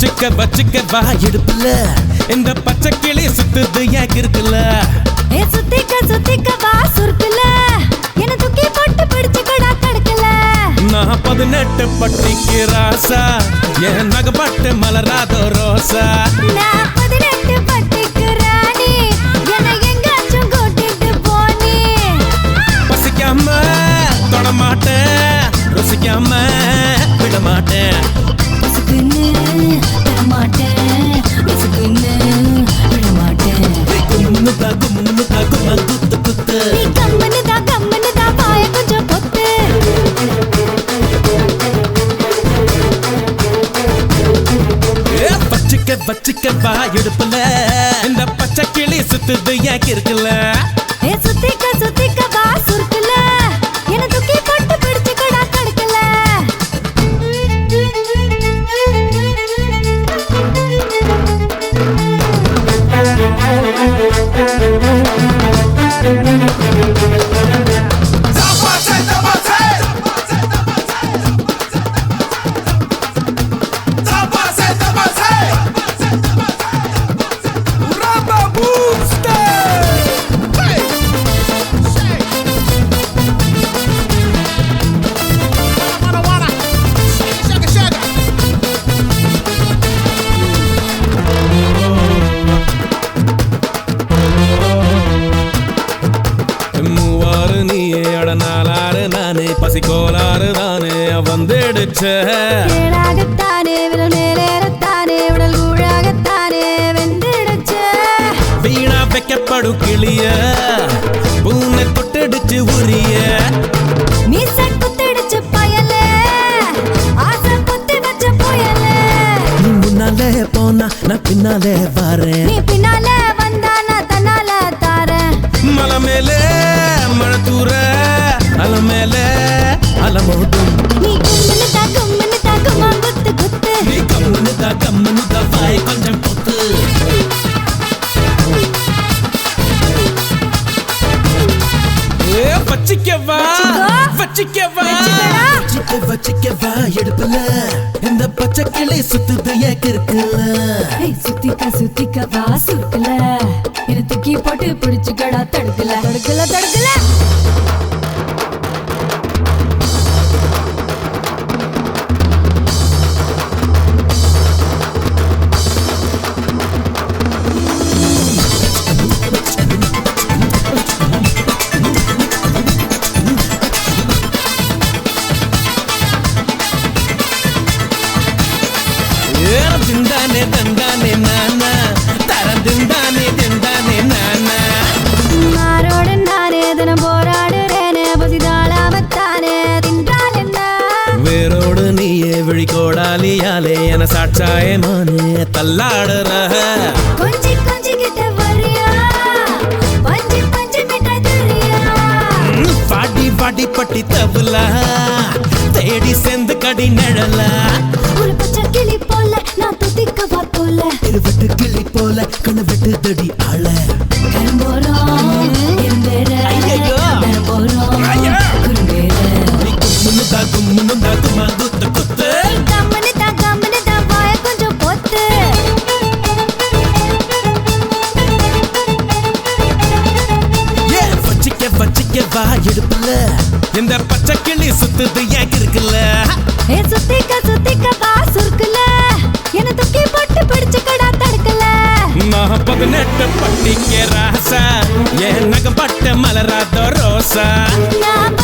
வச்சுக்க வா இடுப்புல இந்த பச்சை கிளி சுத்துது ஏன் இருக்குல்ல சுத்திக்க வா சுருக்குல என்ன தூக்கி போட்டு பிடிச்சுக்கடா தடுக்கல நான் 18 பட்டிக்கு ராசா என் நகப்பட்டு மலராதோ ரோசா நான் 18 பட்டிக்கு ராணி என்ன எங்காச்சும் கூட்டிட்டு போனி பசிக்காம தொட மாட்டேன் ருசிக்காம விட மாட்டேன் பசுக்குன்னு தர மாட்டேன் பசுக்குன்னு விட மாட்டேன் கும்முன்னு குத்து குத்து நீ கம்மனு தான் பாய கொஞ்சம் பொத்து வச்சுக்க வா இடுப்புல இந்த பச்சை கிளி சுத்துது ஏன் இருக்குல்ல சுத்திக்க வா சுருக்குல என்ன தூக்கி போட்டு பிடிச்சுக்கடா தடுக்கல பசிக்கோளாறு தானே வந்துடுச்சேராகத்தானே விரலேரத்தானே உடல் கூழாகத்தானே வெந்துடுச்சே வீணா வைக்கப்படும் கிளிய பூனை தொட்டடிச்சு உரிய மீச குத்திடுச்சு பயலே ஆசை குத்தி வச்ச புயலே நீ முன்னாலே போனா நான் பின்னாலே வரேன் நீ பின்னாலே வந்தா நான் தன்னால தாரேன் மலை மேலே மழை தூர அல மேலே அலமோடும் நீ கும்முன்னு தாக்குமா குத்து குத்து நீ கம்முன்னு தான் வாய் கொஞ்சம் பொத்து வச்சிக்க வா எடுப்பல இந்த பச்சை கிளி சுத்துது ஏன் இருக்குல்ல சுத்திக்க வா சுருக்குல என்ன தூக்கி போட்டு பிடிச்சுக்கடா தடுக்கல தந்தானே நானா தந்தானே நானா மாரோடு நானே தினம் போராடுறேனே பசிதாளாமத்தானே தின்றால் என்ன வேரோடு நீயே விழிகோடாலியாலே என சாட்சாயே மானே தள்ளாடுற கொஞ்சி கிட்ட வரியா பஞ்சு மிட்டாய் தரியா பாடி பட்டி தவுலா தேடி சேர்ந்து கடி நிழல ஒரு பச்சை கிளி போல நான் துதிக்க வா போல இருவட்டு கிளி போல கண்ண வெட்டு தடி ஆள கரும்போறோம் இருந்தேர போறோம் குரும்பேர கும்முன்னு குத்து கம்மனு தான் வாய கொஞ்சம் பொத்து வச்சிக்க வா எடுப்புல இந்த பச்சை கிளி சுத்துது ஏன் இருக்குல்ல சுத்திக்க வா சுருக்குல என்ன தூக்கி போட்டு பிடிச்சுக்கடா தடுக்கல நான் 18 பட்டிக்கு ராசா என் நகப்பட்ட மலராதோ ரோசா நான்